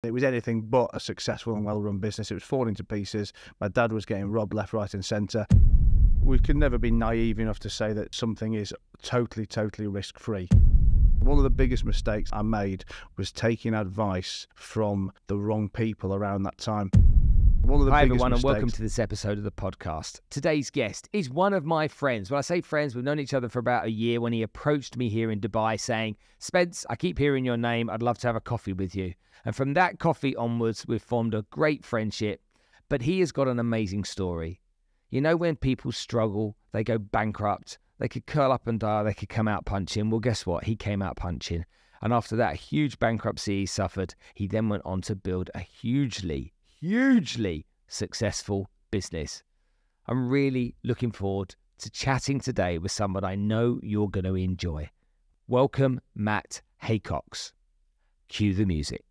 It was anything but a successful and well-run business. It was falling to pieces. My dad was getting robbed left, right and centre. We could never be naive enough to say that something is totally risk-free. One of the biggest mistakes I made was taking advice from the wrong people around that time. Hi everyone, and welcome to this episode of the podcast. Today's guest is one of my friends. When I say friends, we've known each other for about a year when he approached me here in Dubai saying, Spence, I keep hearing your name. I'd love to have a coffee with you. And from that coffee onwards, we've formed a great friendship. But he has got an amazing story. You know, when people struggle, they go bankrupt, they could curl up and die, they could come out punching. Well, guess what? He came out punching. And after that huge bankruptcy he suffered, he then went on to build a hugely successful business. I'm really looking forward to chatting today with someone I know you're going to enjoy. Welcome, Matt Haycox. Cue the music.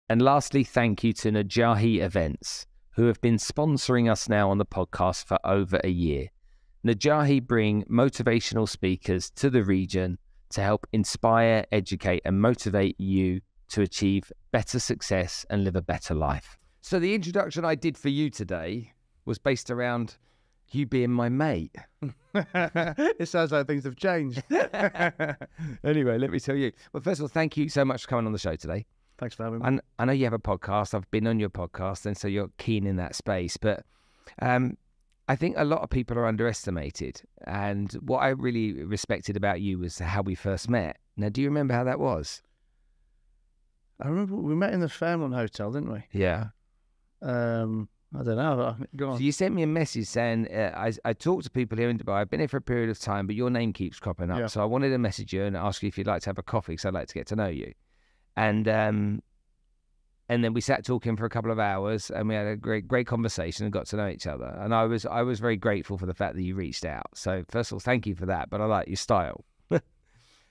And lastly, thank you to Najahi Events, who have been sponsoring us now on the podcast for over a year. Najahi bring motivational speakers to the region to help inspire, educate, and motivate you to achieve better success and live a better life. So the introduction I did for you today was based around you being my mate. It sounds like things have changed. Anyway, let me tell you. Well, first of all, thank you so much for coming on the show today. Thanks for having me. And I know you have a podcast. I've been on your podcast, and so you're keen in that space. But I think a lot of people are underestimated. And what I really respected about you was how we first met. Now, do you remember how that was? I remember we met in the Fairmont Hotel, didn't we? Yeah. I don't know. Go on. So you sent me a message saying, I talk to people here in Dubai. I've been here for a period of time, but your name keeps cropping up. Yeah. So I wanted to message you and ask you if you'd like to have a coffee, because I'd like to get to know you. And then we sat talking for a couple of hours, and we had a great conversation and got to know each other. And I was very grateful for the fact that you reached out. So first of all, thank you for that. But I like your style.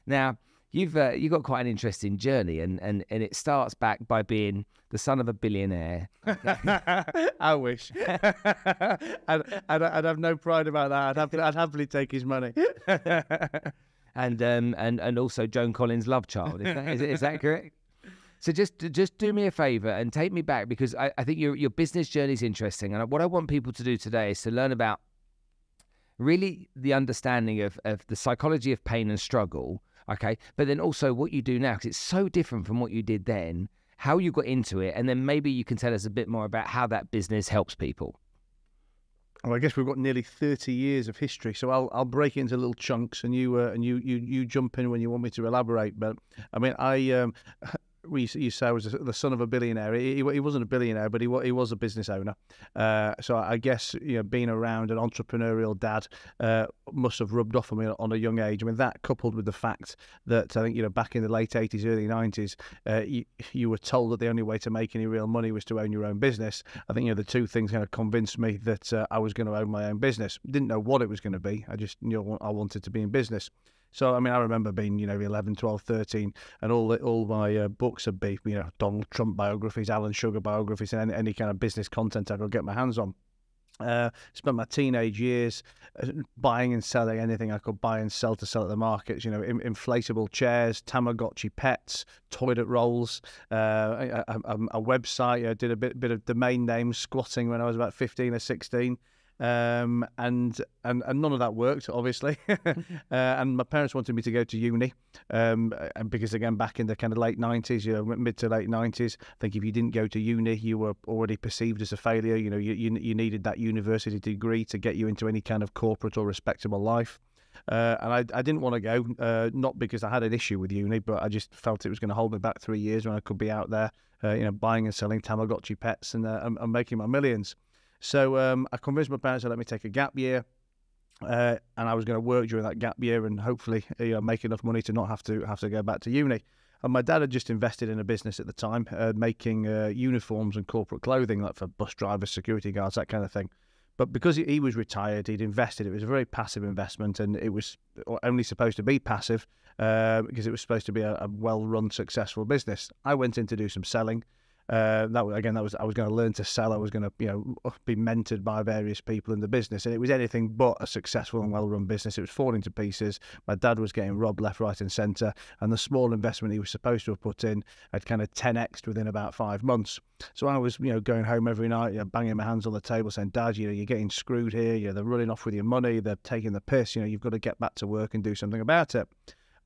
Now you've got quite an interesting journey, and it starts back by being the son of a billionaire. I wish. I'd have no pride about that. I'd happily take his money. And also Joan Collins' love child. Is that correct? So just do me a favor and take me back, because I think your business journey is interesting. And what I want people to do today is to learn about really the understanding of the psychology of pain and struggle, okay? But then also what you do now, because it's so different from what you did then, how you got into it, and then maybe you can tell us a bit more about how that business helps people. Well, I guess we've got nearly 30 years of history, so I'll break it into little chunks, and you jump in when you want me to elaborate. But I mean, you say I was the son of a billionaire. He wasn't a billionaire, but he was a business owner. So I guess, you know, being around an entrepreneurial dad must have rubbed off on me on a young age. I mean, that coupled with the fact that I think, you know, back in the late 80s, early 90s, you were told that the only way to make any real money was to own your own business. I think, you know, the two things kind of convinced me that I was going to own my own business. Didn't know what it was going to be. I just knew I wanted to be in business. So, I mean, I remember being, you know, 11, 12, 13, and all my books would be, you know, Donald Trump biographies, Alan Sugar biographies, and any kind of business content I could get my hands on. Spent my teenage years buying and selling anything I could buy and sell to sell at the markets, you know, inflatable chairs, Tamagotchi pets, toilet rolls, a website. I did a bit of domain name squatting when I was about 15 or 16. And none of that worked, obviously. And my parents wanted me to go to uni, and because again, back in the kind of late 90s, you know, mid to late 90s, I think if you didn't go to uni, you were already perceived as a failure. You know, you needed that university degree to get you into any kind of corporate or respectable life. And I didn't want to go, not because I had an issue with uni, but I just felt it was going to hold me back 3 years when I could be out there, you know, buying and selling Tamagotchi pets and making my millions. So I convinced my parents to let me take a gap year, and I was going to work during that gap year and hopefully, you know, make enough money to not have to go back to uni. And my dad had just invested in a business at the time, making uniforms and corporate clothing, like for bus drivers, security guards, that kind of thing. But because he was retired, he'd invested. It was a very passive investment, and it was only supposed to be passive because it was supposed to be a well-run, successful business. I went in to do some selling. That was, again, I was going to learn to sell. I was going to, be mentored by various people in the business, and it was anything but a successful and well-run business. It was falling to pieces. My dad was getting robbed left, right, and centre, and the small investment he was supposed to have put in had kind of 10x'd within about 5 months. So I was, going home every night, banging my hands on the table, saying, "Dad, you're getting screwed here. They're running off with your money. They're taking the piss. You've got to get back to work and do something about it."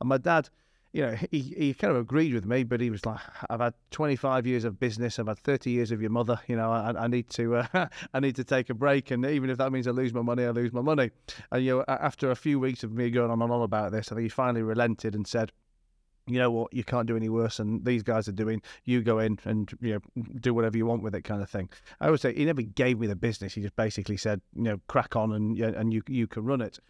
And my dad, he kind of agreed with me, but he was like, "I've had 25 years of business. I've had 30 years of your mother. I need to, I need to take a break. And even if that means I lose my money, I lose my money." And, after a few weeks of me going on and on about this, I think he finally relented and said, "You know what, you can't do any worse than these guys are doing. You go in and, do whatever you want with it," kind of thing. I always say he never gave me the business. He just basically said, "Crack on and you can run it."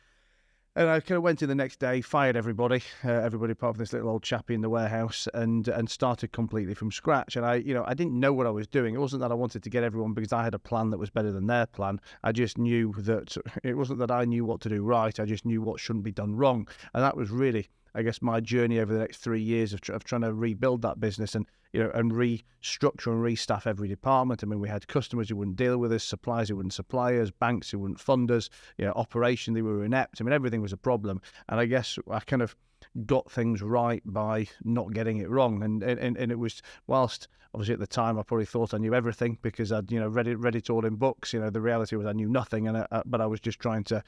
And I kind of went in the next day, fired everybody apart from this little old chappie in the warehouse, and started completely from scratch. And I didn't know what I was doing. It wasn't that I wanted to get everyone because I had a plan that was better than their plan. I just knew that it wasn't that I knew what to do right. I just knew what shouldn't be done wrong. And that was really, I guess, my journey over the next 3 years of trying to rebuild that business and restructure and restaff every department. I mean, we had customers who wouldn't deal with us, suppliers who wouldn't supply us, banks who wouldn't fund us, operationally we were inept. I mean, everything was a problem. And I guess I kind of got things right by not getting it wrong. And it was, whilst obviously at the time I probably thought I knew everything because I'd read it all in books. The reality was I knew nothing, but I was just trying to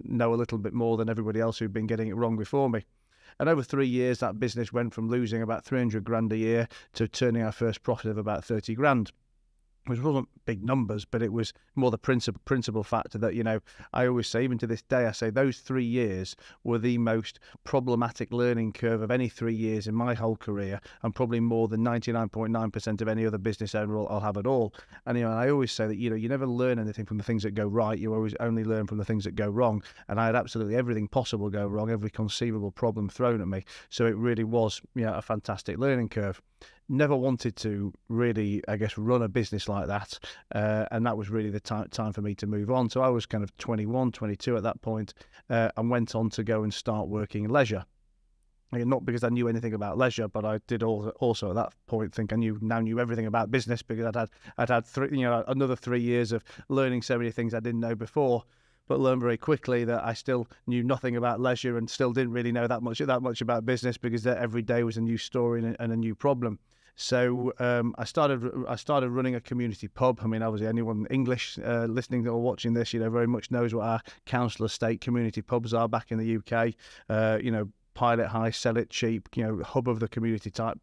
know a little bit more than everybody else who'd been getting it wrong before me. And over 3 years, that business went from losing about 300 grand a year to turning our first profit of about 30 grand. Which wasn't big numbers, but it was more the principal factor that, I always say, even to this day, I say those 3 years were the most problematic learning curve of any 3 years in my whole career, and probably more than 99.9% of any other business owner I'll have at all. And, I always say that, you never learn anything from the things that go right. You always only learn from the things that go wrong. And I had absolutely everything possible go wrong, every conceivable problem thrown at me. So it really was, a fantastic learning curve. Never wanted to really, I guess, run a business like that. And that was really the time for me to move on. So I was kind of 21, 22 at that point, and went on to go and start working leisure. Again, not because I knew anything about leisure, but I did also at that point think I now knew everything about business, because I'd had another 3 years of learning so many things I didn't know before. But learned very quickly that I still knew nothing about leisure and still didn't really know that much about business, because every day was a new story and a new problem. So I started running a community pub. I mean, obviously anyone English listening or watching this, very much knows what our council estate community pubs are back in the UK. Pilot high, sell it cheap, hub of the community type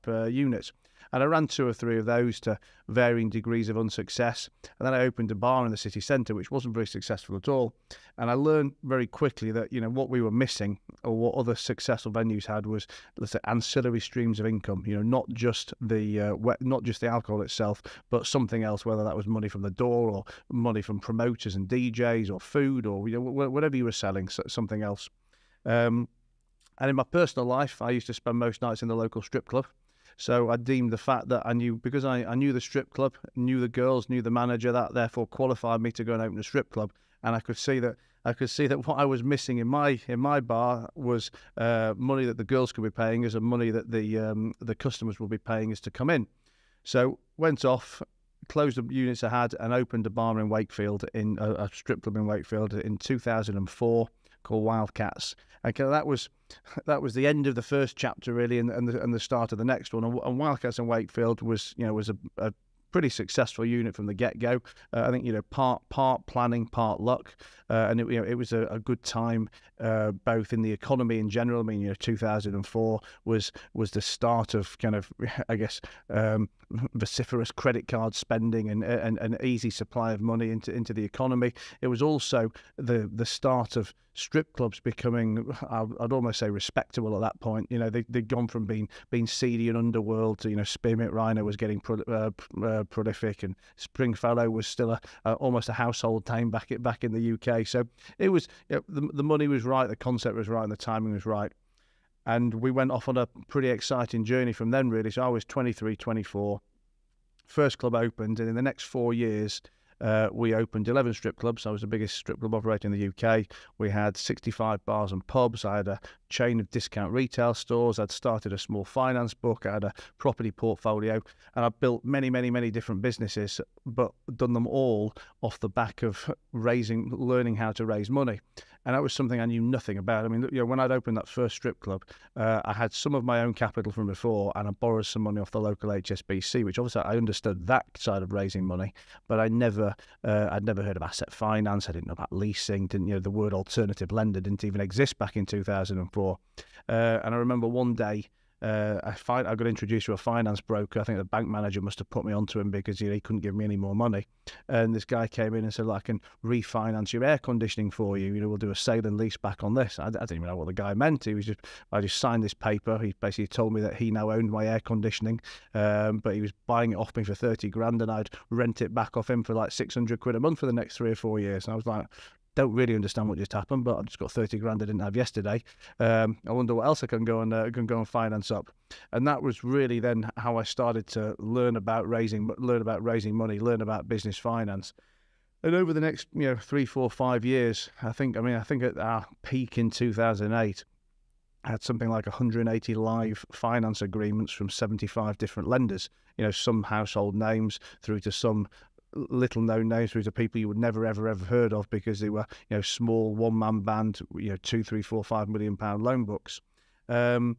units. And I ran 2 or 3 of those to varying degrees of unsuccess. And then I opened a bar in the city centre, which wasn't very successful at all. And I learned very quickly that, what we were missing, or what other successful venues had, was, let's say, ancillary streams of income. Not just the alcohol itself, but something else, whether that was money from the door, or money from promoters and DJs, or food, or whatever you were selling, something else. And in my personal life, I used to spend most nights in the local strip club. So I deemed the fact that I knew the strip club, knew the girls, knew the manager, that therefore qualified me to go and open a strip club. And I could see that what I was missing in my bar was money that the girls could be paying us, and money that the customers would be paying us to come in. So went off, closed the units I had, and opened a bar in Wakefield, in a strip club in Wakefield in 2004. Called Wildcats. And that was the end of the first chapter, really, and the start of the next one. And Wildcats in Wakefield was a pretty successful unit from the get-go. I think part planning, part luck, and it was a good time, both in the economy in general. I mean, 2004 was the start of kind of, I guess, vociferous credit card spending and an easy supply of money into the economy. It was also the start of strip clubs becoming, I'd almost say, respectable at that point. They'd gone from being seedy and underworld to, Spearmint Rhino was getting prolific, and Stringfellow was still almost a household name back in the UK. So it was, the money was right, the concept was right, and the timing was right. And we went off on a pretty exciting journey from then, really. So I was 23, 24. First club opened, and in the next 4 years, we opened 11 strip clubs. I was the biggest strip club operator in the UK. We had 65 bars and pubs. I had a chain of discount retail stores. I'd started a small finance book. I had a property portfolio, and I built many, many, many different businesses, but done them all off the back of learning how to raise money. And that was something I knew nothing about. I mean, when I'd opened that first strip club, I had some of my own capital from before, and I borrowed some money off the local HSBC, which obviously I understood that side of raising money, but I'd never heard of asset finance. I didn't know about leasing. The word alternative lender didn't even exist back in 2004. And I remember one day, I got introduced to a finance broker. I think the bank manager must have put me onto him because he couldn't give me any more money. And this guy came in and said, I can refinance your air conditioning for you. We'll do a sale and lease back on this. I didn't even know what the guy meant. I just signed this paper. He basically told me that he now owned my air conditioning, but he was buying it off me for 30 grand, and I'd rent it back off him for like 600 quid a month for the next 3 or 4 years. And I was like, don't really understand what just happened, but I've just got 30 grand I didn't have yesterday. I wonder what else I can go and finance up. And that was really then how I started to learn about raising money, learn about business finance. And over the next 3, 4, 5 years, I think at our peak in 2008, I had something like 180 live finance agreements from 75 different lenders. Some household names through to some little known names, through to people you would never ever heard of because they were small one-man band, 2, 3, 4, 5 million pound loan books. And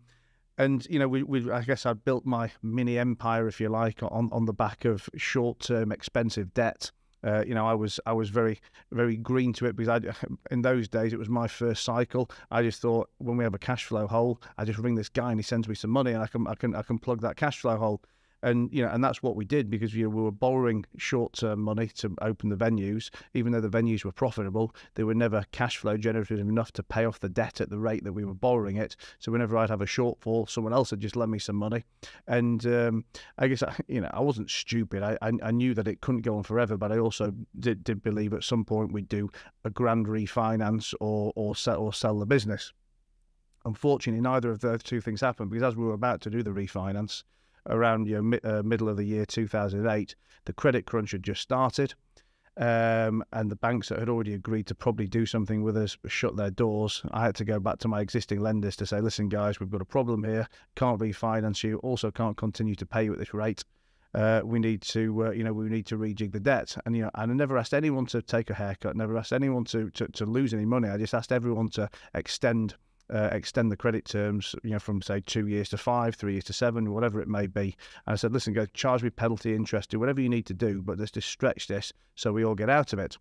I guess I built my mini empire, if you like, on the back of short-term expensive debt. I was very, very green to it because in those days it was my first cycle. I just thought, when we have a cash flow hole, I just ring this guy and he sends me some money and I can plug that cash flow hole. And and that's what we did, because we were borrowing short-term money to open the venues. Even though the venues were profitable, they were never cash flow generative enough to pay off the debt at the rate that we were borrowing it. So whenever I'd have a shortfall, someone else would just lend me some money. And I guess I wasn't stupid. I knew that it couldn't go on forever, but I also did believe at some point we'd do a grand refinance or sell the business. Unfortunately, neither of those two things happened, because as we were about to do the refinance, around middle of the year 2008, the credit crunch had just started, and the banks that had already agreed to probably do something with us shut their doors. I had to go back to my existing lenders to say, listen guys, we've got a problem here, can't refinance you, also can't continue to pay you at this rate. We need to rejig the debt. And I never asked anyone to take a haircut, never asked anyone to lose any money. I just asked everyone to extend the credit terms, from say 2 years to 5, 3 years to 7, whatever it may be. And I said, listen, go charge me penalty, interest, do whatever you need to do, but let's just stretch this so we all get out of it.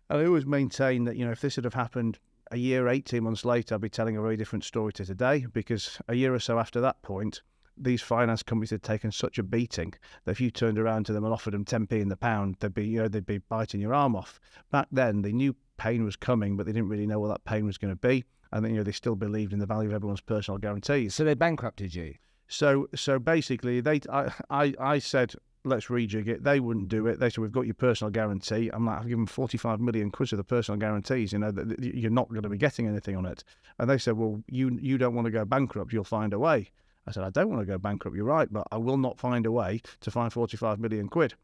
And I always maintain that, if this had have happened a year, 18 months later, I'd be telling a very different story to today, because a year or so after that point, these finance companies had taken such a beating that if you turned around to them and offered them 10p in the pound, they'd be biting your arm off. Back then, they knew pain was coming, but they didn't really know what that pain was going to be. And then, they still believed in the value of everyone's personal guarantees. So they bankrupted you? So basically, I said, let's rejig it. They wouldn't do it. They said, we've got your personal guarantee. I'm like, I've given 45 million quid of the personal guarantees, that you're not going to be getting anything on it. And they said, well, you don't want to go bankrupt, you'll find a way. I said, I don't want to go bankrupt, you're right, but I will not find a way to find 45 million quid.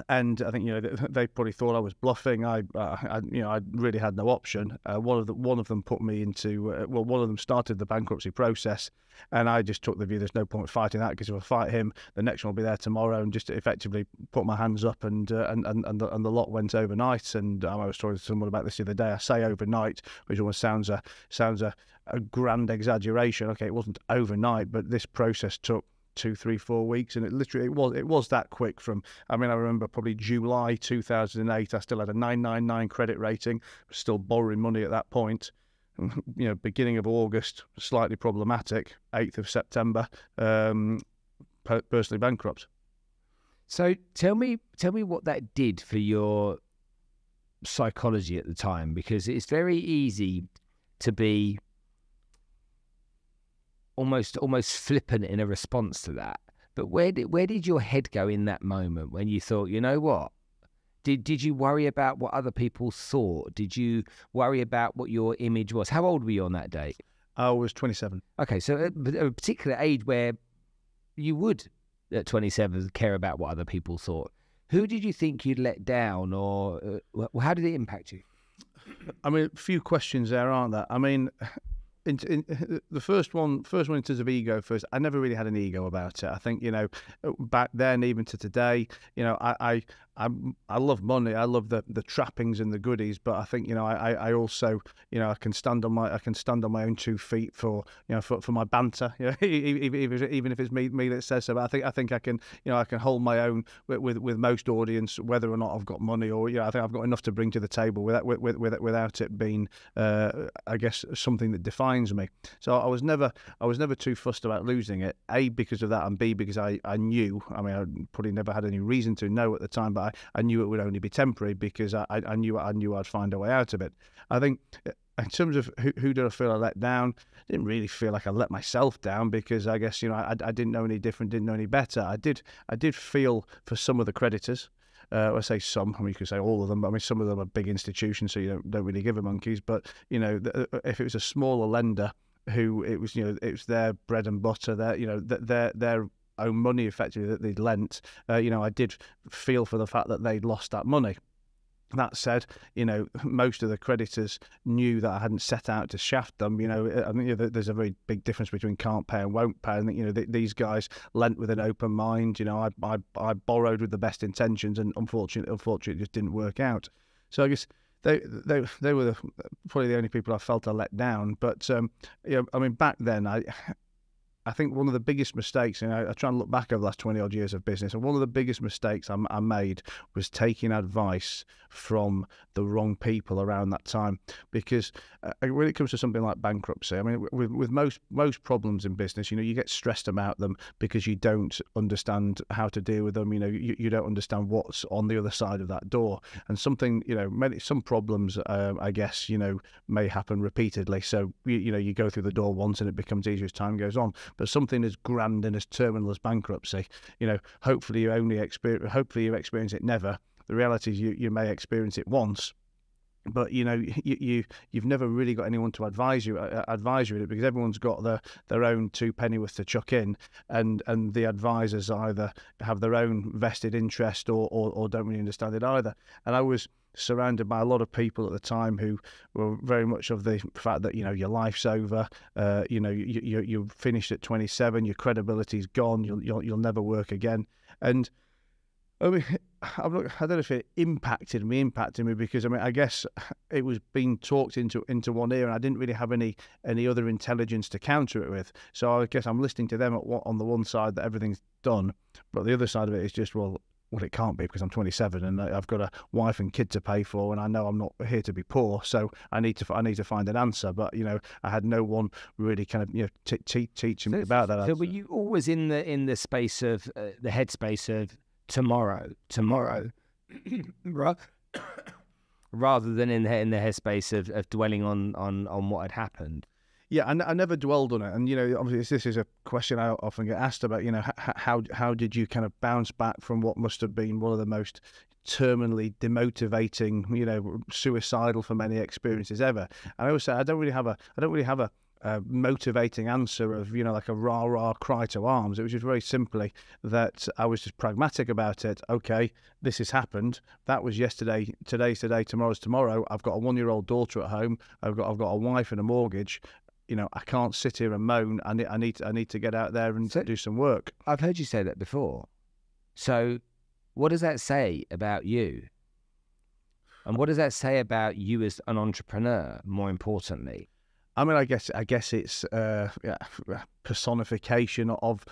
And I think they probably thought I was bluffing. I really had no option. One of them put me into one of them started the bankruptcy process, and I just took the view there's no point fighting that, because if I fight him, the next one will be there tomorrow, and just effectively put my hands up, and the lot went overnight. And I was talking to someone about this the other day. I say overnight, which almost sounds a grand exaggeration. Okay, it wasn't overnight, but this process took 2, 3, 4 weeks, and it was that quick. I remember probably July 2008, I still had a 999 credit rating, still borrowing money at that point. Beginning of August, slightly problematic. 8th of September, personally bankrupt. So tell me what that did for your psychology at the time, because it's very easy to be almost flippant in a response to that. But where did your head go in that moment when you thought, you know what? Did you worry about what other people thought? Did you worry about what your image was? How old were you on that date? I was 27. Okay, so at a particular age where you would, at 27, care about what other people thought. Who did you think you'd let down, or how did it impact you? I mean, a few questions there, aren't there? I mean, the first one in terms of ego first, I never really had an ego about it. I think, back then, even to today, I love money. I love the trappings and the goodies, but I think, I also, I can stand on my own 2 feet for my banter, even if it's me that says so. But I think I can, I can hold my own with most audience, whether or not I've got money, or I think I've got enough to bring to the table without it being, I guess, something that defines me. So I was never too fussed about losing it. A, because of that, and B, because I knew. I mean, I probably never had any reason to know at the time, but I knew it would only be temporary, because I knew I'd find a way out of it. I think in terms of who did I feel I let down, I didn't really feel like I let myself down, because I guess I didn't know any different, didn't know any better. I did feel for some of the creditors. I say some. I mean, you could say all of them, but I mean, some of them are big institutions, so you don't really give a monkeys. But if it was a smaller lender who it was their bread and butter, their own money effectively that they'd lent, I did feel for the fact that they'd lost that money. That said, most of the creditors knew that I hadn't set out to shaft them. I think there's a very big difference between can't pay and won't pay. I think these guys lent with an open mind. I borrowed with the best intentions, and unfortunately, it just didn't work out. So I guess they were probably the only people I felt I let down. But I mean, back then I think one of the biggest mistakes, I try and look back over the last 20 odd years of business, and one of the biggest mistakes I made was taking advice from the wrong people around that time. Because when it comes to something like bankruptcy, I mean, with most problems in business, you get stressed about them because you don't understand how to deal with them. You don't understand what's on the other side of that door. And some problems, I guess, may happen repeatedly. So, you go through the door once and it becomes easier as time goes on. But something as grand and as terminal as bankruptcy, hopefully you experience it never. The reality is you may experience it once, but you've never really got anyone to advise you in it, because everyone's got their own 2 pennyworth to chuck in, and the advisors either have their own vested interest or don't really understand it either. And I was surrounded by a lot of people at the time who were very much of the fact that your life's over, you're finished at 27, your credibility's gone, you'll never work again. And I mean, I don't know if it impacted me because I guess it was being talked into one ear, and I didn't really have any other intelligence to counter it with. So I guess I'm listening to them on the one side that everything's done, but the other side of it is just, well, it can't be, because I'm 27 and I've got a wife and kid to pay for, and I know I'm not here to be poor, so I need to find an answer. But I had no one really kind of teaching me about that. So were you always in the space of the headspace of tomorrow, rather than in the headspace of dwelling on what had happened? Yeah, I never dwelled on it, and obviously this is a question I often get asked about. How did you kind of bounce back from what must have been one of the most terminally demotivating, suicidal for many experiences ever? And I always say I don't really have a motivating answer of like a rah cry to arms. It was just very simply that I was just pragmatic about it. Okay, this has happened. That was yesterday. Today's today. Tomorrow's tomorrow. I've got a 1-year-old daughter at home. I've got a wife and a mortgage. I can't sit here and moan. I need to get out there and do some work. I've heard you say that before. So what does that say about you? And what does that say about you as an entrepreneur, more importantly? I mean, I guess it's personification of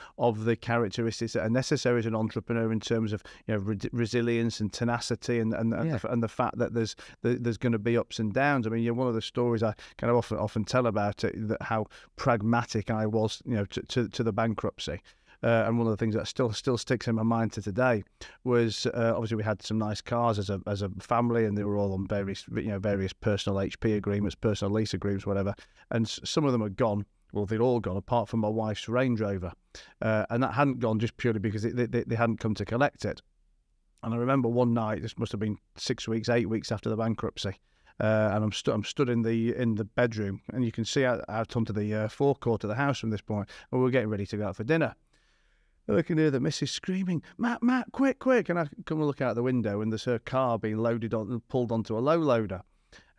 the characteristics that are necessary as an entrepreneur in terms of resilience and tenacity and the fact that there's going to be ups and downs. I mean, one of the stories I kind of often tell about it, that how pragmatic I was, to the bankruptcy. And one of the things that still sticks in my mind to today was obviously we had some nice cars as a family, and they were all on various personal HP agreements, personal lease agreements, whatever. And some of them are gone. Well, they'd all gone apart from my wife's Range Rover, and that hadn't gone just purely because they hadn't come to collect it. And I remember one night, this must have been 8 weeks after the bankruptcy. And I'm stood in the bedroom, and you can see out onto the forecourt of the house from this point, and we're getting ready to go out for dinner. And I can hear the missus screaming, Matt, quick. And I come and look out the window, and there's her car being loaded on and pulled onto a low loader.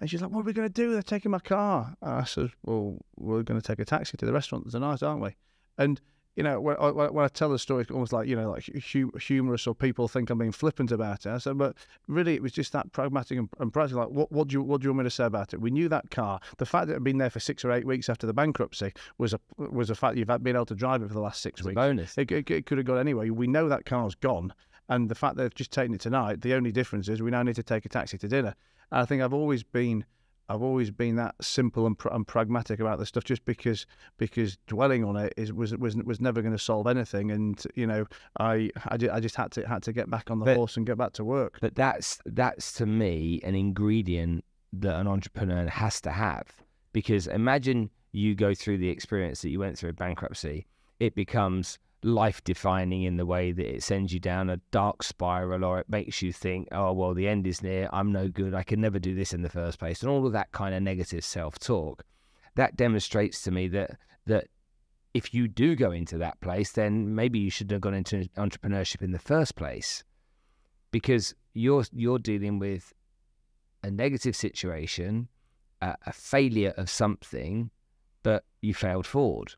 And she's like, what are we going to do? They're taking my car. And I said, well, we're going to take a taxi to the restaurant tonight, aren't we? And, when I tell the story, it's almost like, like humorous, or people think I'm being flippant about it. I said, but really, it was just that pragmatic and practical. Like, what do you want me to say about it? We knew that car. The fact that it had been there for 6 or 8 weeks after the bankruptcy was a fact you've been able to drive it for the last 6 weeks. A bonus. It could have gone anyway. We know that car's gone. And the fact that they've just taken it tonight, the only difference is we now need to take a taxi to dinner. And I think I've always been that simple and pragmatic about this stuff, just because dwelling on it was never going to solve anything. And I just had to get back on the horse and get back to work. But that's to me an ingredient that an entrepreneur has to have, because imagine you go through the experience that you went through bankruptcy. It becomes life-defining in the way that it sends you down a dark spiral, or it makes you think, oh, well, the end is near, I'm no good, I can never do this in the first place, and all of that kind of negative self-talk. That demonstrates to me that if you do go into that place, then maybe you should have gone into entrepreneurship in the first place, because you're dealing with a negative situation, a failure of something, but you failed forward.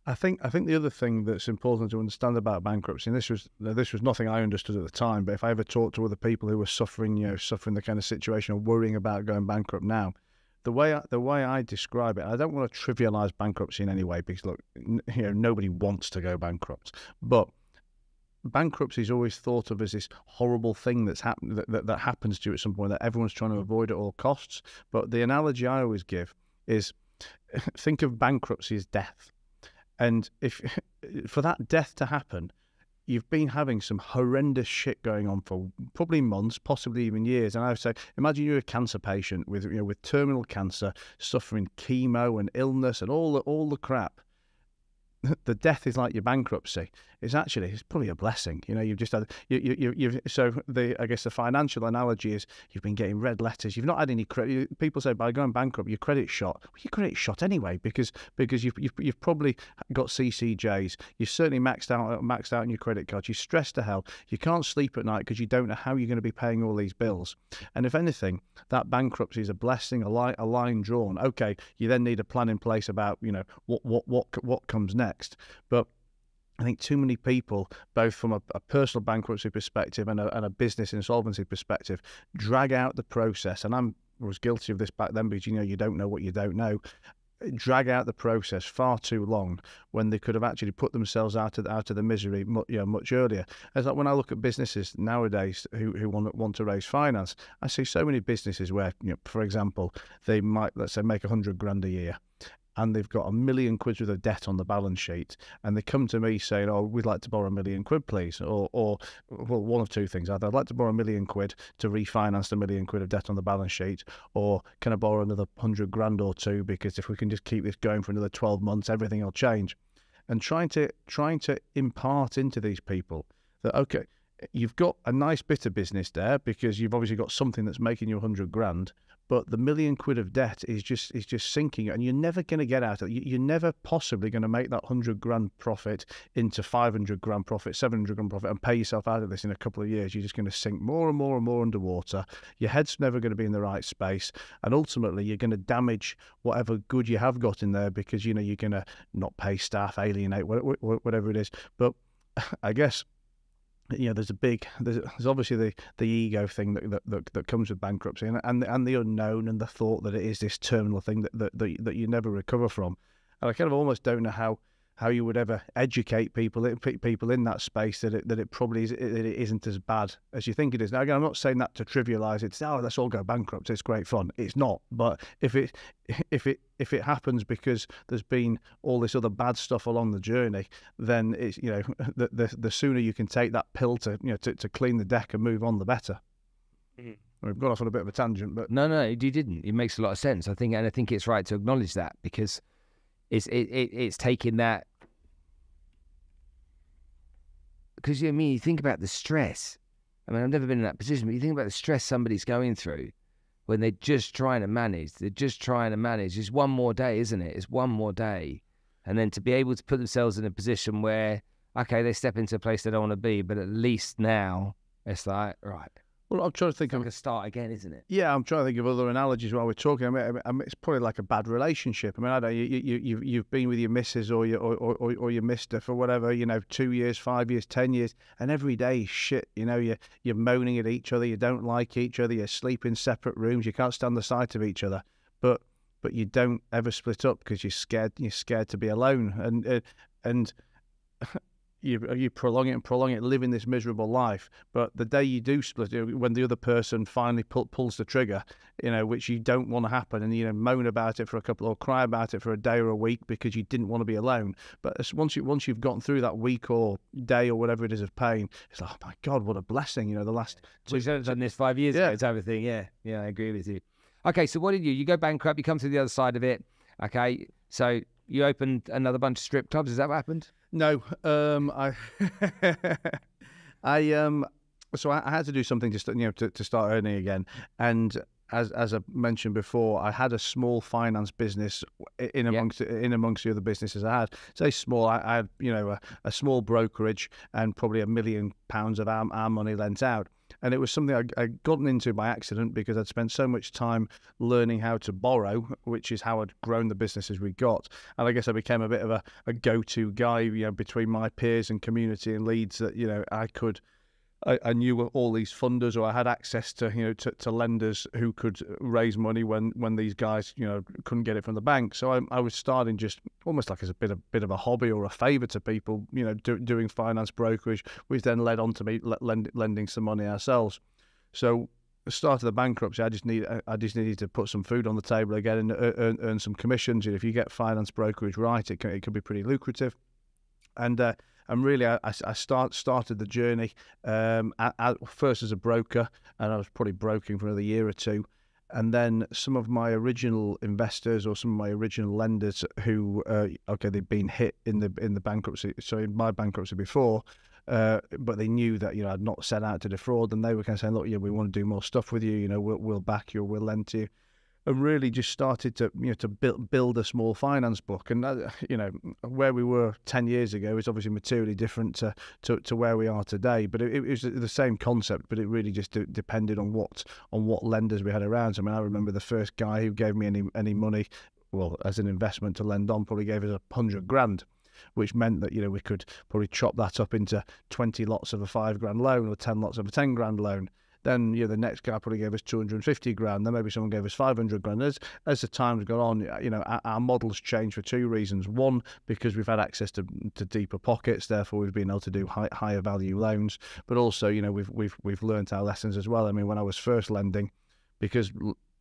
I think the other thing that's important to understand about bankruptcy, and this was nothing I understood at the time, but if I ever talked to other people who were suffering the kind of situation or worrying about going bankrupt now, the way I describe it, I don't want to trivialize bankruptcy in any way, because look, nobody wants to go bankrupt, but bankruptcy is always thought of as this horrible thing that happens to you at some point that everyone's trying to avoid at all costs. But the analogy I always give is, think of bankruptcy as death. And if for that death to happen, you've been having some horrendous shit going on for probably months, possibly even years. And I would say, imagine you're a cancer patient with terminal cancer, suffering chemo and illness and all the crap. The death is like your bankruptcy. It's probably a blessing. You've just had I guess the financial analogy is you've been getting red letters. You've not had any credit. People say by going bankrupt, your credit's shot. Well, your credit's shot anyway, because you've probably got CCJs. You're certainly maxed out on your credit card. You're stressed to hell. You can't sleep at night because you don't know how you're going to be paying all these bills. And if anything, that bankruptcy is a blessing, a line drawn. Okay, you then need a plan in place about what comes next. But I think too many people, both from a personal bankruptcy perspective and a business insolvency perspective, drag out the process. And I was guilty of this back then, because you don't know what you don't know. Drag out the process far too long when they could have actually put themselves out of the misery much earlier. It's like when I look at businesses nowadays who want to raise finance, I see so many businesses where, for example, they might, let's say, make 100 grand a year, and they've got £1 million worth of debt on the balance sheet, and they come to me saying, oh, we'd like to borrow £1 million, please, or well, one of two things: either I'd like to borrow £1 million to refinance the £1 million of debt on the balance sheet, or can I borrow another 100 grand or two, because if we can just keep this going for another 12 months, everything will change. And trying to impart into these people that, okay, you've got a nice bit of business there because you've obviously got something that's making you 100 grand, but the £1 million of debt is just sinking, and you're never going to get out of it. You're never possibly going to make that 100 grand profit into 500 grand profit, 700 grand profit, and pay yourself out of this in a couple of years. You're just going to sink more and more and more underwater. Your head's never going to be in the right space, and ultimately you're going to damage whatever good you have got in there, because you're going to not pay staff, alienate, whatever it is. But I guess, there's obviously the ego thing that comes with bankruptcy, and the unknown, and the thought that it is this terminal thing that you never recover from. And I kind of almost don't know how you would ever educate people in that space that it probably isn't as bad as you think it is. Now, again, I'm not saying that to trivialize it. Let's all go bankrupt, it's great fun. It's not. But if it happens because there's been all this other bad stuff along the journey, then it's the sooner you can take that pill to clean the deck and move on, the better. Mm-hmm. We've gone off on a bit of a tangent, but no, you didn't. It makes a lot of sense. I think it's right to acknowledge that, because it's taking that, because you think about the stress. I mean, I've never been in that position, but you think about the stress somebody's going through when they're just trying to manage. It's one more day, isn't it? It's one more day. And then to be able to put themselves in a position where, okay, they step into a place they don't want to be, but at least now it's like, right. Well, I'm trying to think of a start again, isn't it? Yeah, I'm trying to think of other analogies while we're talking. I mean, it's probably like a bad relationship. I mean, I don't. You've been with your missus or your mister for whatever, 2 years, 5 years, 10 years, and every day is shit. You're moaning at each other. You don't like each other. You sleep in separate rooms. You can't stand the sight of each other. But you don't ever split up because you're scared. You're scared to be alone, and you prolong it, living this miserable life. But the day you do split, when the other person finally pulls the trigger, which you don't want to happen, and moan about it for a couple, or cry about it for a day or a week because you didn't want to be alone. But once you've gotten through that week or day or whatever it is of pain, it's like, oh my God, what a blessing! The last we've done this 5 years ago, type of thing. Yeah, I agree with you. Okay, so what did you go bankrupt? You come to the other side of it. Okay, so you opened another bunch of strip clubs. Is that what happened? No, so I had to do something to start earning again. And as I mentioned before, I had a small finance business in amongst the other businesses I had. Say small, I had a small brokerage and probably £1 million of our money lent out. And it was something I'd gotten into by accident because I'd spent so much time learning how to borrow, which is how I'd grown the businesses we got. And I guess I became a bit of a go-to guy, between my peers and community and leads that, I knew all these funders, or I had access to to lenders who could raise money when these guys couldn't get it from the bank. So I was starting just almost like as a bit of a hobby or a favour to people, doing finance brokerage, which then led on to me lending some money ourselves. So the start of the bankruptcy, I just needed to put some food on the table again and earn some commissions. If you get finance brokerage right, it can be pretty lucrative. And really, I started the journey first as a broker, and I was probably broking for another year or two. And then some of my original investors or some of my original lenders who, they'd been hit in the bankruptcy, so in my bankruptcy before, but they knew that I'd not set out to defraud, and they were kind of saying, look, we want to do more stuff with you. We'll back you, we'll lend to you. And really just started to to build a small finance book. And where we were 10 years ago is obviously materially different to where we are today. But it was the same concept, but it really just depended on what lenders we had around. So, I remember the first guy who gave me any money, well, as an investment to lend on, probably gave us $100,000. Which meant that we could probably chop that up into 20 lots of a $5,000 loan or 10 lots of a $10,000 loan. Then the next guy probably gave us $250,000. Then maybe someone gave us $500,000. As the time's gone on, our model's changed for two reasons. One, because we've had access to deeper pockets, therefore we've been able to do higher value loans. But also, we've learnt our lessons as well. When I was first lending, because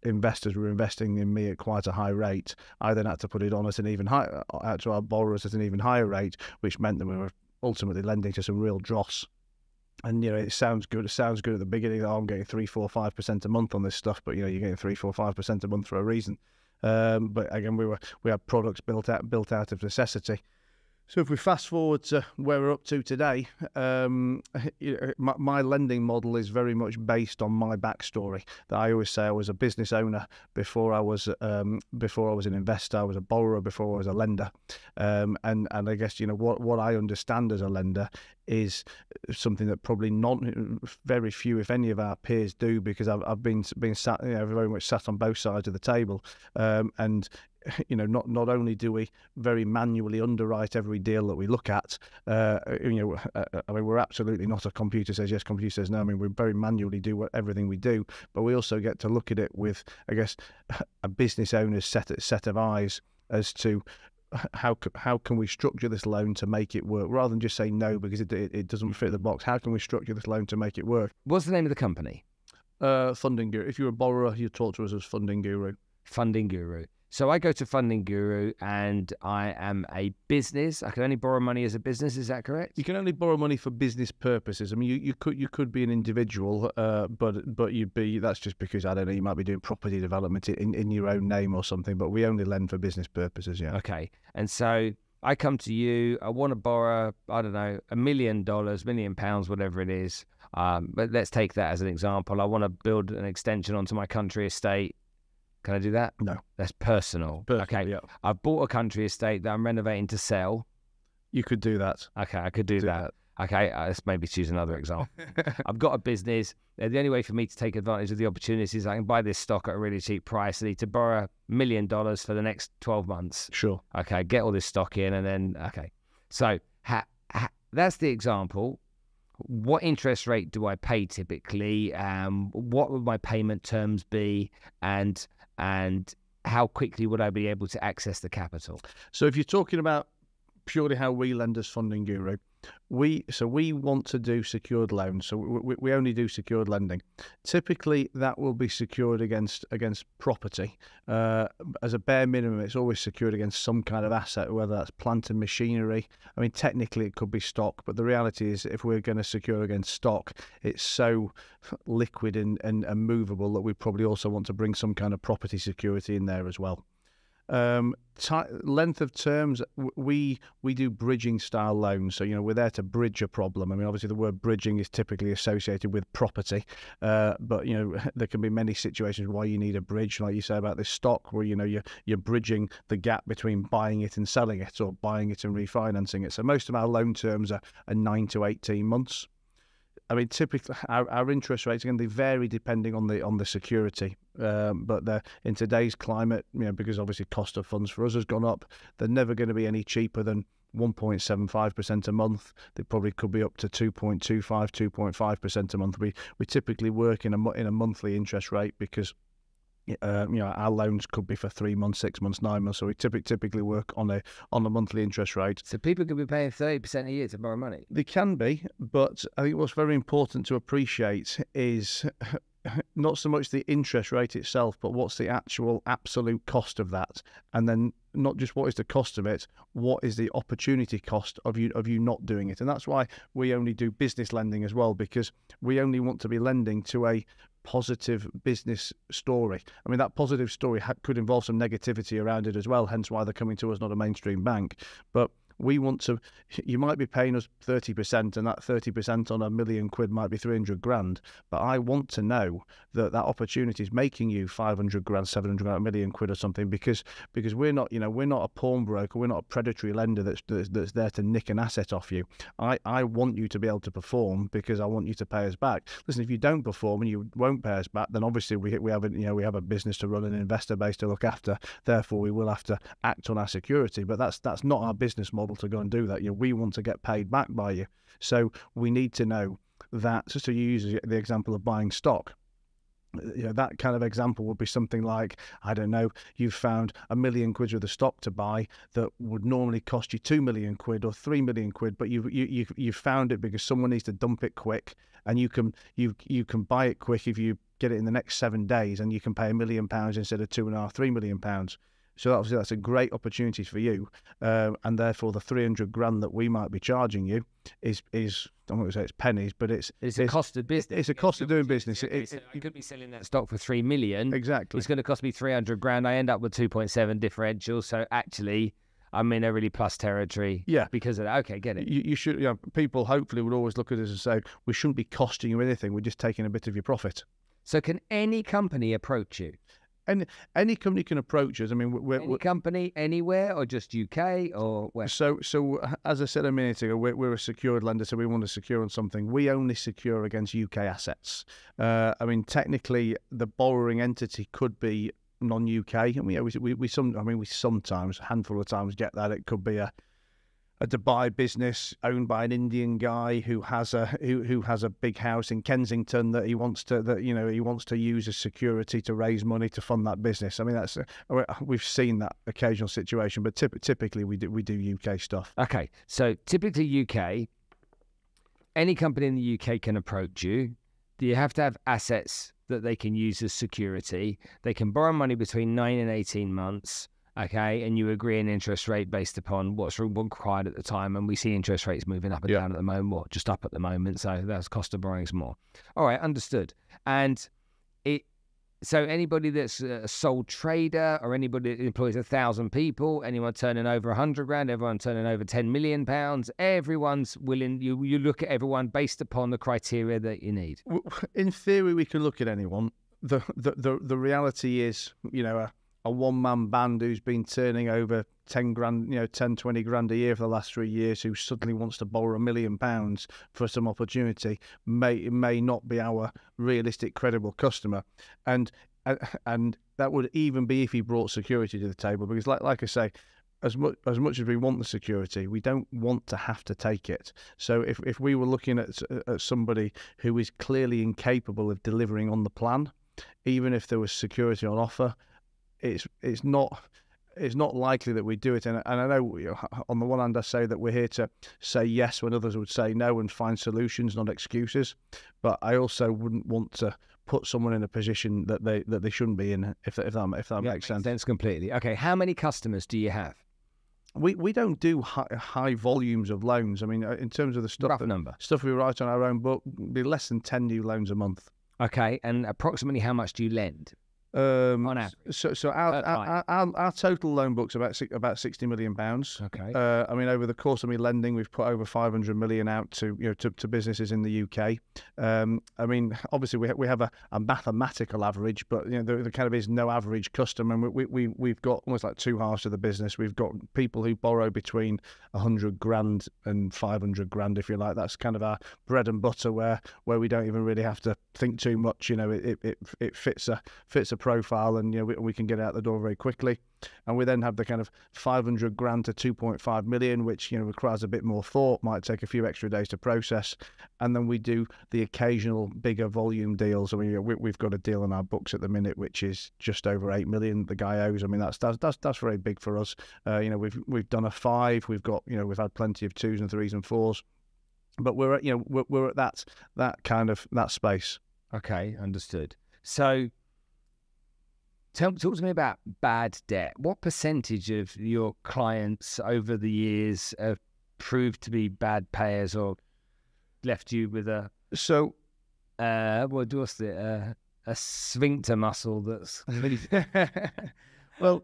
investors were investing in me at quite a high rate, I then had to put it on at an even higher, out to our borrowers at an even higher rate, which meant that we were ultimately lending to some real dross. And it sounds good. It sounds good at the beginning. I'm getting 3, 4, 5% a month on this stuff, but you're getting 3, 4, 5% a month for a reason. But again, we had products built out of necessity. So if we fast forward to where we're up to today, my lending model is very much based on my backstory. That I always say I was a business owner before I was an investor. I was a borrower before I was a lender, and I guess what I understand as a lender is something that probably very few, if any, of our peers do, because I've been sat, very much sat on both sides of the table, and not only do we very manually underwrite every deal that we look at, we're absolutely not a computer says yes, computer says no. We very manually do everything we do, but we also get to look at it with, I guess, a business owner's set of eyes as to how can we structure this loan to make it work, rather than just say no because it doesn't fit the box. How can we structure this loan to make it work? What's the name of the company? Funding Guru. If you're a borrower, you talk to us as Funding Guru. Funding Guru. So I go to Funding Guru and I am a business. I can only borrow money as a business. Is that correct? You can only borrow money for business purposes. You could be an individual, but you'd be, that's just because, I don't know, you might be doing property development in your own name or something, but we only lend for business purposes, yeah. Okay. And so I come to you, I want to borrow, I don't know, $1 million, £1 million, whatever it is. But let's take that as an example. I want to build an extension onto my country estate. Can I do that? No. That's personal. Okay. Yeah. I've bought a country estate that I'm renovating to sell. You could do that. Okay, I could do that. Okay, let's maybe choose another example. I've got a business. The only way for me to take advantage of the opportunities is I can buy this stock at a really cheap price. I need to borrow $1 million for the next 12 months. Sure. Okay, get all this stock in and then, okay. So that's the example. What interest rate do I pay typically? What would my payment terms be? And how quickly would I be able to access the capital? So if you're talking about purely how we lend as Funding Guru, we want to do secured loans. So we only do secured lending. Typically, that will be secured against property. As a bare minimum, it's always secured against some kind of asset, whether that's plant and machinery. I mean, technically, it could be stock, but the reality is, if we're going to secure against stock, it's so liquid and movable that we probably also want to bring some kind of property security in there as well. Length of terms, we do bridging style loans, so we're there to bridge a problem. I mean, obviously the word bridging is typically associated with property, but there can be many situations why you need a bridge, like you say about this stock, where you're bridging the gap between buying it and selling it, or buying it and refinancing it. So most of our loan terms are 9 to 18 months. I mean, typically our interest rates, again, they vary depending on the security. But in today's climate, because obviously cost of funds for us has gone up, they're never going to be any cheaper than 1.75% a month. They probably could be up to 2.25, 2.5% a month. We typically work in a monthly interest rate because our loans could be for 3 months, 6 months, 9 months. So we typically work on a monthly interest rate. So people could be paying 30% a year to borrow money. They can be, but I think what's very important to appreciate is not so much the interest rate itself, but what's the actual absolute cost of that, and then not just what is the cost of it, what is the opportunity cost of you not doing it. And that's why we only do business lending as well, because we only want to be lending to a positive business story. I mean, that positive story could involve some negativity around it as well, hence why they're coming to us, not a mainstream bank. But we want to, you might be paying us 30%, and that 30% on £1 million might be 300 grand. But I want to know that opportunity is making you 500 grand, 700 grand, £1 million or something, because we're not, we're not a pawnbroker, we're not a predatory lender that's there to nick an asset off you. I want you to be able to perform, because I want you to pay us back. Listen, if you don't perform and you won't pay us back, then obviously we have a business to run, an investor base to look after. Therefore, we will have to act on our security. But that's not our business model to go and do that. We want to get paid back by you. So we need to know that, just to use the example of buying stock, that kind of example would be something like, I don't know, you've found £1 million worth of stock to buy that would normally cost you £2 million or £3 million, but you found it because someone needs to dump it quick, and you can buy it quick if you get it in the next 7 days, and you can pay £1 million instead of £2.5, £3 million. So obviously that's a great opportunity for you, and therefore the 300 grand that we might be charging you is I'm not going to say it's pennies, but it's a cost of business. It's a cost of doing business. I could be selling that stock for 3 million. Exactly. It's going to cost me 300 grand. I end up with 2.7 differential. So actually, I'm in a really plus territory. Yeah. Because of that. Okay, get it. You should. People hopefully would always look at us and say, we shouldn't be costing you anything. We're just taking a bit of your profit. So can any company approach you? And any company can approach us. I mean, any company, anywhere, or just UK, or where? So as I said a minute ago, we're a secured lender, so we want to secure on something. We only secure against UK assets. I mean, technically, the borrowing entity could be non-UK, and we sometimes, a handful of times, get that. It could be a Dubai business owned by an Indian guy who has a big house in Kensington that he wants to use as security to raise money to fund that business. I mean, we've seen that occasional situation, but typically we do UK stuff. Okay, so typically UK, any company in the UK can approach you. Do you have to have assets that they can use as security? They can borrow money between 9 and 18 months. Okay, and you agree an interest rate based upon what's required at the time, and we see interest rates moving up and down at the moment, or just up at the moment, so that's cost of borrowing's more. All right, understood. And so anybody that's a sole trader, or anybody that employs 1,000 people, anyone turning over 100 grand, everyone turning over 10 million pounds, everyone's willing. You look at everyone based upon the criteria that you need. In theory, we can look at anyone. The reality is, a one-man band who's been turning over 10 grand, 10, 20 grand a year for the last 3 years, who suddenly wants to borrow £1 million for some opportunity, may not be our realistic, credible customer. And that would even be if he brought security to the table, because like I say, as much as we want the security, we don't want to have to take it. So if we were looking at somebody who is clearly incapable of delivering on the plan, even if there was security on offer, it's not likely that we do it. And I know, on the one hand, I say that we're here to say yes when others would say no and find solutions, not excuses. But I also wouldn't want to put someone in a position that they shouldn't be in, if that makes sense. Makes sense completely. Okay, how many customers do you have? We don't do high volumes of loans. I mean, in terms of the stuff we write on our own book, be less than 10 new loans a month. Okay, and approximately how much do you lend? On average. So our total loan book's about £60 million. Okay. I mean, over the course of me lending, we've put over 500 million out to businesses in the UK. I mean, obviously we have a mathematical average, but there kind of is no average customer. And we've got almost like two halves of the business. We've got people who borrow between 100 grand and 500 grand, if you like. That's kind of our bread and butter, where we don't even really have to think too much. It fits a profile, and we can get out the door very quickly. And we then have the kind of 500 grand to 2.5 million, which requires a bit more thought, might take a few extra days to process. And then we do the occasional bigger volume deals. I mean, we've got a deal on our books at the minute which is just over 8 million. The guy owes. I mean, that's very big for us. We've done a 5. We've had plenty of 2s and 3s and 4s, but we're at that space. Okay, understood. So talk to me about bad debt. What percentage of your clients over the years have proved to be bad payers or left you with a sphincter muscle that's well,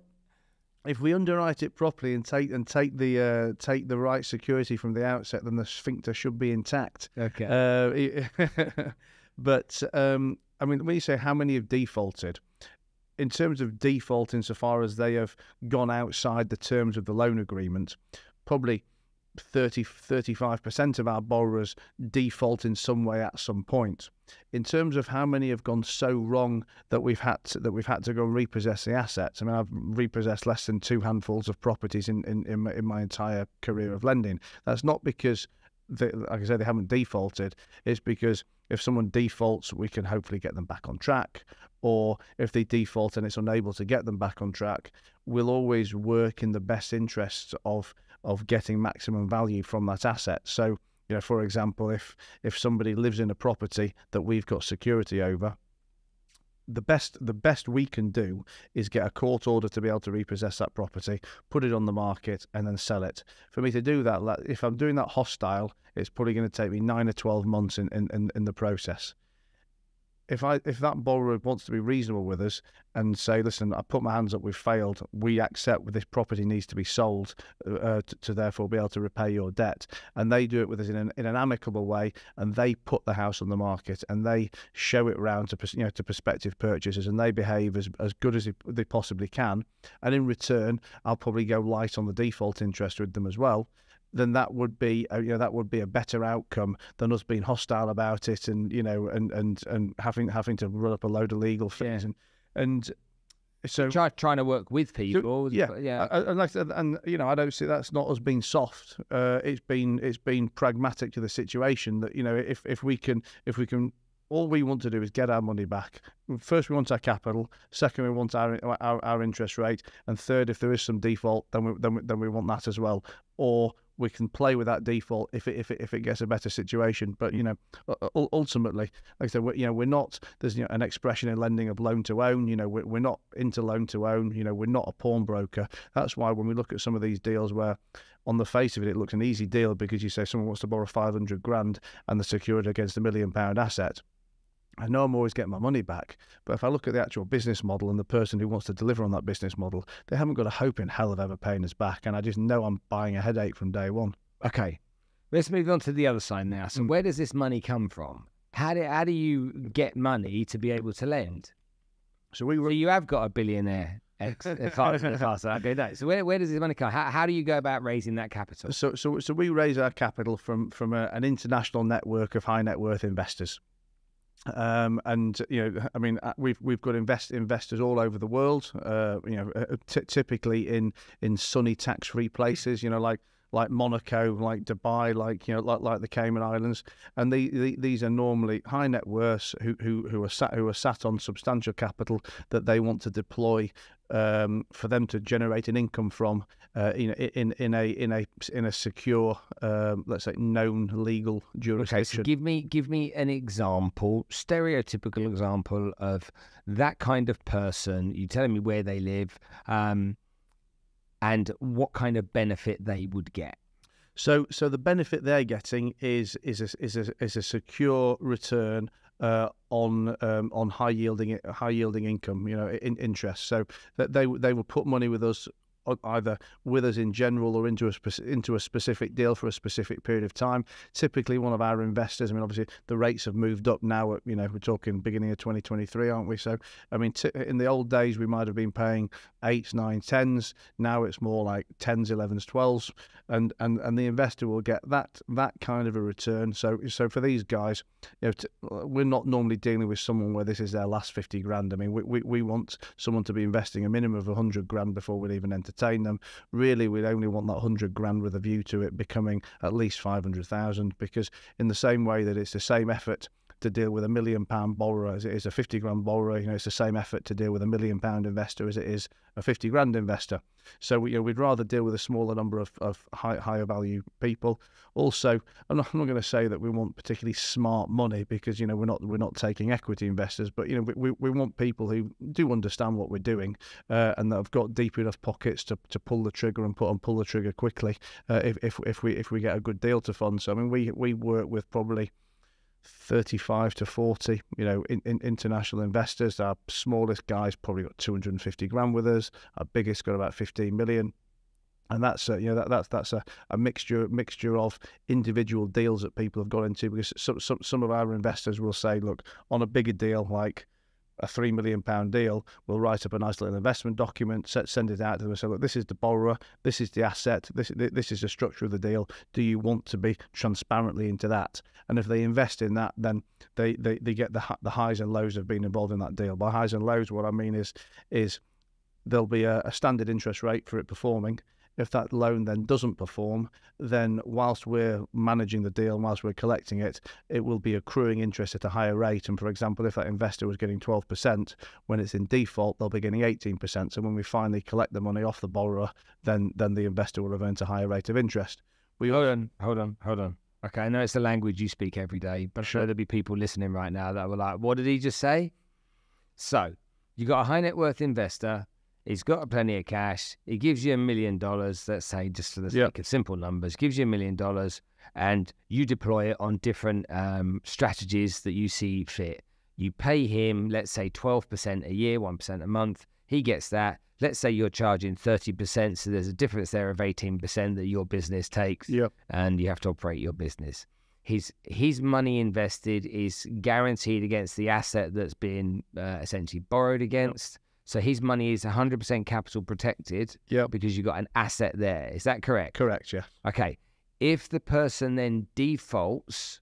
if we underwrite it properly and take the right security from the outset, then the sphincter should be intact. Okay. But I mean, when you say how many have defaulted, in terms of default, insofar as they have gone outside the terms of the loan agreement, probably 35% of our borrowers default in some way at some point. In terms of how many have gone so wrong that we've had to go and repossess the assets, I mean, I've repossessed less than 2 handfuls of properties in my entire career of lending. That's not because like I say, they haven't defaulted. It's because if someone defaults, we can hopefully get them back on track. Or if they default and it's unable to get them back on track, we'll always work in the best interests of getting maximum value from that asset. So, for example, if somebody lives in a property that we've got security over, the best we can do is get a court order to be able to repossess that property, put it on the market, and then sell it. For me to do that, if I'm doing that hostile, it's probably going to take me 9 or 12 months in the process. If that borrower wants to be reasonable with us and say, listen, I put my hands up, we've failed, we accept this property needs to be sold to therefore be able to repay your debt, and they do it with us in an amicable way, and they put the house on the market and they show it around to prospective purchasers, and they behave as good as they possibly can, and in return I'll probably go light on the default interest with them as well, then that would be a better outcome than us being hostile about it and having to run up a load of legal fees. And so trying to work with people. And like I said, I don't see that's not us being soft. It's been pragmatic to the situation that if we can. All we want to do is get our money back. First, we want our capital. Second, we want our interest rate. And third, if there is some default, then we want that as well. Or we can play with that default if it gets a better situation. But ultimately, like I said, we're not. There's an expression in lending of loan to own. We're not into loan to own. We're not a pawnbroker. That's why when we look at some of these deals where, on the face of it, it looks an easy deal because you say someone wants to borrow 500 grand and they're secured against £1 million asset. I know I'm always getting my money back, but if I look at the actual business model and the person who wants to deliver on that business model, they haven't got a hope in hell of ever paying us back, and I just know I'm buying a headache from day one. Okay, let's move on to the other side now. So where does this money come from? How do you get money to be able to lend? So you have got a billionaire Faster. Okay, no. So where does this money come? How do you go about raising that capital? So we raise our capital from an international network of high net worth investors. And I mean, we've got investors all over the world. Typically in sunny tax-free places. Like Monaco, like Dubai, like the Cayman Islands, and these are normally high net worths who are sat on substantial capital that they want to deploy for them to generate an income from in a secure, let's say, known legal jurisdiction. Okay, so give me an example, stereotypical example of that kind of person. You telling me where they live, and what kind of benefit they would get. So the benefit they're getting is a secure return on high yielding income, interest. So that they will put money with us, either with us in general or into a specific deal for a specific period of time. Typically, one of our investors, I mean, obviously the rates have moved up now. We're talking beginning of 2023, aren't we? So, I mean, in the old days, we might have been paying 8s, 9s, 10s. Now it's more like 10s, 11s, 12s, and the investor will get that kind of a return. So for these guys, we're not normally dealing with someone where this is their last 50 grand. I mean, we want someone to be investing a minimum of 100 grand before we'd even entertain them. Really, we'd only want that 100 grand with a view to it becoming at least 500,000, because in the same way that it's the same effort to deal with £1 million borrower as it is a 50 grand borrower, it's the same effort to deal with £1 million investor as it is a 50 grand investor. So we'd rather deal with a smaller number of higher value people. Also, I'm not going to say that we want particularly smart money, because we're not taking equity investors, but we want people who do understand what we're doing, and that have got deep enough pockets to pull the trigger and pull the trigger quickly if we get a good deal to fund. So I mean, we work with probably 35 to 40 international investors. Our smallest guy's probably got 250 grand with us. Our biggest got about 15 million, and that's that's a mixture of individual deals that people have got into, because some of our investors will say, look, on a bigger deal like a £3 million deal, we'll write up a nice little investment document, send it out to them and say, look, this is the borrower, this is the asset, this is the structure of the deal. Do you want to be transparently into that? And if they invest in that, then they get the highs and lows of being involved in that deal. By highs and lows, what I mean is there'll be a standard interest rate for it performing. If that loan then doesn't perform, then whilst we're managing the deal, whilst we're collecting it, it will be accruing interest at a higher rate. And for example, if that investor was getting 12%, when it's in default, they'll be getting 18%. So when we finally collect the money off the borrower, then the investor will have earned a higher rate of interest. Hold on. Okay, I know it's the language you speak every day, but sure, there'll be people listening right now that were like, what did he just say? So you got a high net worth investor. He's got plenty of cash. He gives you $1 million, let's say, just for the sake of simple numbers, gives you $1 million, and you deploy it on different strategies that you see fit. You pay him, let's say, 12% a year, 1% a month. He gets that. Let's say you're charging 30%, so there's a difference there of 18% that your business takes, and you have to operate your business. His money invested is guaranteed against the asset that's being essentially borrowed against. So his money is 100% capital protected because you've got an asset there. Is that correct? Correct, yeah. Okay. If the person then defaults,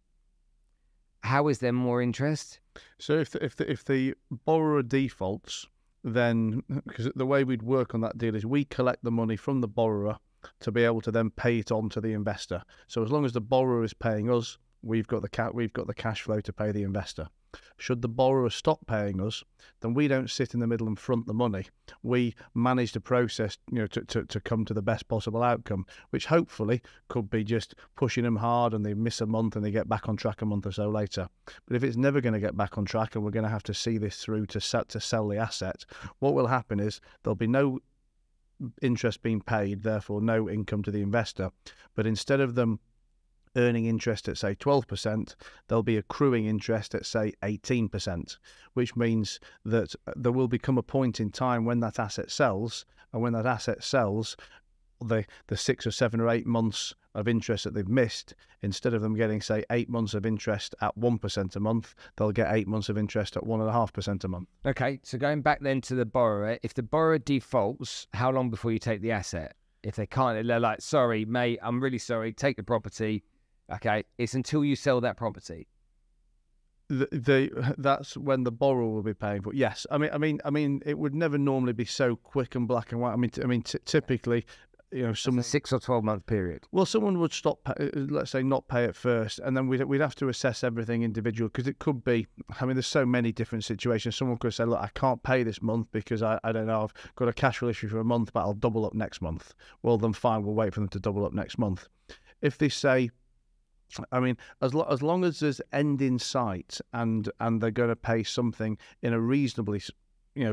how is there more interest? So if the borrower defaults, then, because the way we'd work on that deal is we collect the money from the borrower to be able to then pay it on to the investor. So as long as the borrower is paying us, we've got the cash flow to pay the investor. Should the borrower stop paying us, then we don't sit in the middle and front the money. We manage the process, to come to the best possible outcome, which hopefully could be just pushing them hard and they miss a month and they get back on track a month or so later. But if it's never going to get back on track and we're going to have to see this through to sell the asset, what will happen is there'll be no interest being paid, therefore no income to the investor. But instead of them earning interest at, say, 12%, they'll be accruing interest at, say, 18%, which means that there will become a point in time when that asset sells, and when that asset sells, the 6 or 7 or 8 months of interest that they've missed, instead of them getting, say, 8 months of interest at 1% a month, they'll get 8 months of interest at 1.5% a month. Okay, so going back then to the borrower, if the borrower defaults, how long before you take the asset? If they can't, they're like, sorry, mate, I'm really sorry, take the property. Okay, it's until you sell that property. That's when the borrower will be paying for it. Yes, I mean, it would never normally be so quick and black and white. I mean, typically, some 6 or 12 month period. Well, someone would stop, let's say, not pay it first, and then we'd have to assess everything individual, because it could be. I mean, there's so many different situations. Someone could say, look, I can't pay this month because I don't know, I've got a cash flow issue for a month, but I'll double up next month. Well, then fine, we'll wait for them to double up next month. If they say, I mean, as long as there's end in sight and they're going to pay something in a reasonably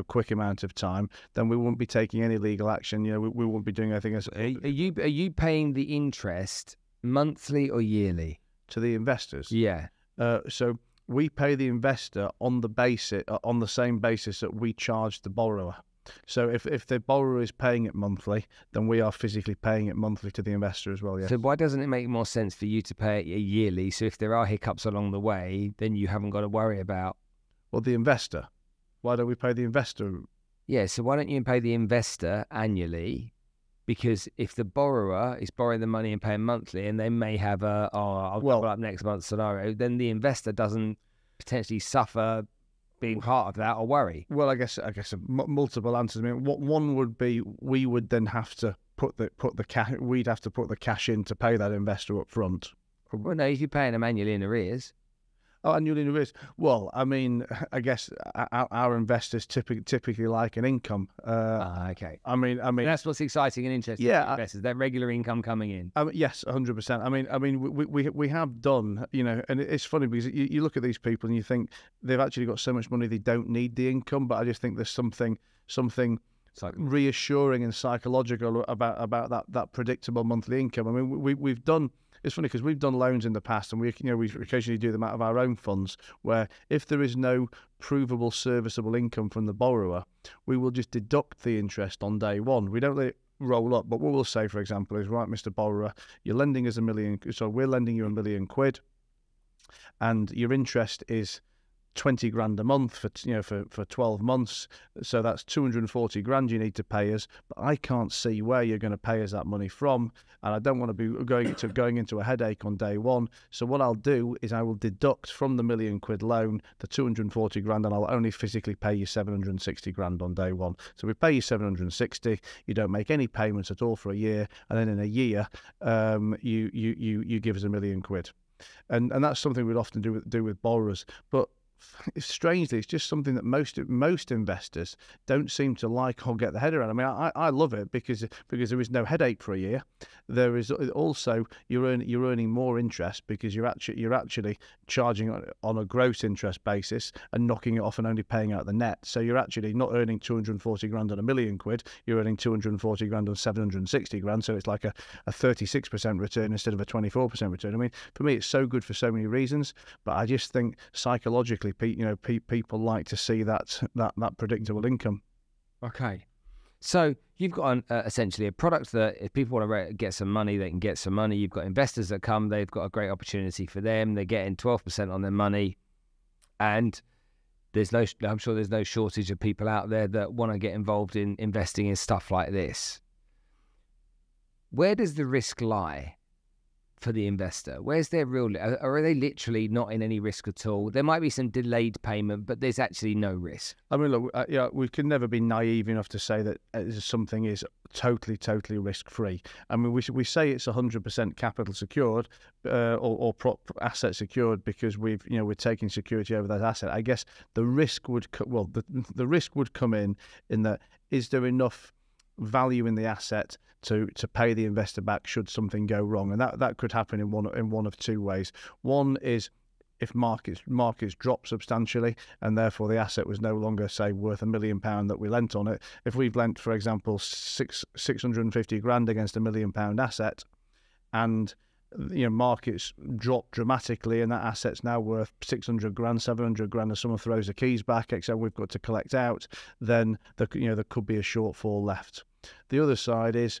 quick amount of time, then we won't be taking any legal action. We won't be doing anything. Are you paying the interest monthly or yearly to the investors? Yeah. So we pay the investor on the same basis that we charge the borrower. So if the borrower is paying it monthly, then we are physically paying it monthly to the investor as well. Yes. So why doesn't it make more sense for you to pay it yearly? So if there are hiccups along the way, then you haven't got to worry about. Well, the investor. Why don't we pay the investor? Yeah. So why don't you pay the investor annually? Because if the borrower is borrowing the money and paying monthly, and they may have I'll double up next month scenario, then the investor doesn't potentially suffer being part of that or worry. Well, I guess multiple answers. I mean, what one would be, we would then have to put the cash. We'd have to put the cash in to pay that investor up front. Well, no, if you're paying them annually in arrears. Oh, annually in arrears. Well, I mean, I guess our investors typically like an income. Okay. I mean, that's what's exciting and interesting. Yeah, for investors, that regular income coming in. Yes, 100%. I mean, we have done, and it's funny because you look at these people and you think they've actually got so much money they don't need the income, but I just think there's something reassuring and psychological about that predictable monthly income. I mean, we've done. It's funny because we've done loans in the past, and we occasionally do them out of our own funds, where if there is no provable serviceable income from the borrower, we will just deduct the interest on day one. We don't let it roll up, but what we'll say, for example, is, right, Mr. Borrower, you're lending us we're lending you £1 million, and your interest is 20 grand a month for 12 months. So that's 240 grand you need to pay us, but I can't see where you're going to pay us that money from, and I don't want to be going into a headache on day one. So what I'll do is I will deduct from the £1 million loan the 240 grand, and I'll only physically pay you 760 grand on day one. So we pay you 760, you don't make any payments at all for a year, and then in a year you give us £1 million. And that's something we'd often do with borrowers, but strangely, it's just something that most investors don't seem to like or get their head around. I mean, I love it because there is no headache for a year. There is also you're earning more interest because you're actually charging on a gross interest basis and knocking it off and only paying out the net. So you're actually not earning 240 grand on £1 million. You're earning 240 grand on 760 grand. So it's like a 36% return instead of a 24% return. I mean, for me, it's so good for so many reasons. But I just think psychologically, people like to see that predictable income. Okay, so you've got essentially a product that if people want to get some money, they can get some money. You've got investors that come; they've got a great opportunity for them. They're getting 12% on their money, and I'm sure there's no shortage of people out there that want to get involved in investing in stuff like this. Where does the risk lie for the investor? Where's their real, or are they literally not in any risk at all? There might be some delayed payment, but there's actually no risk. I mean, look, we can never be naive enough to say that something is totally risk-free. I mean, we say it's 100% capital secured or asset secured because we're taking security over that asset. I guess the risk would the risk would come in that, is there enough value in the asset to pay the investor back should something go wrong, and that could happen in one of two ways. One is if markets drop substantially and therefore the asset was no longer, say, worth £1 million that we lent on it. If we've lent, for example, 650 grand against £1 million asset, and markets drop dramatically and that asset's now worth 600 grand, 700 grand, and someone throws the keys back, except we've got to collect out, then there could be a shortfall left. The other side is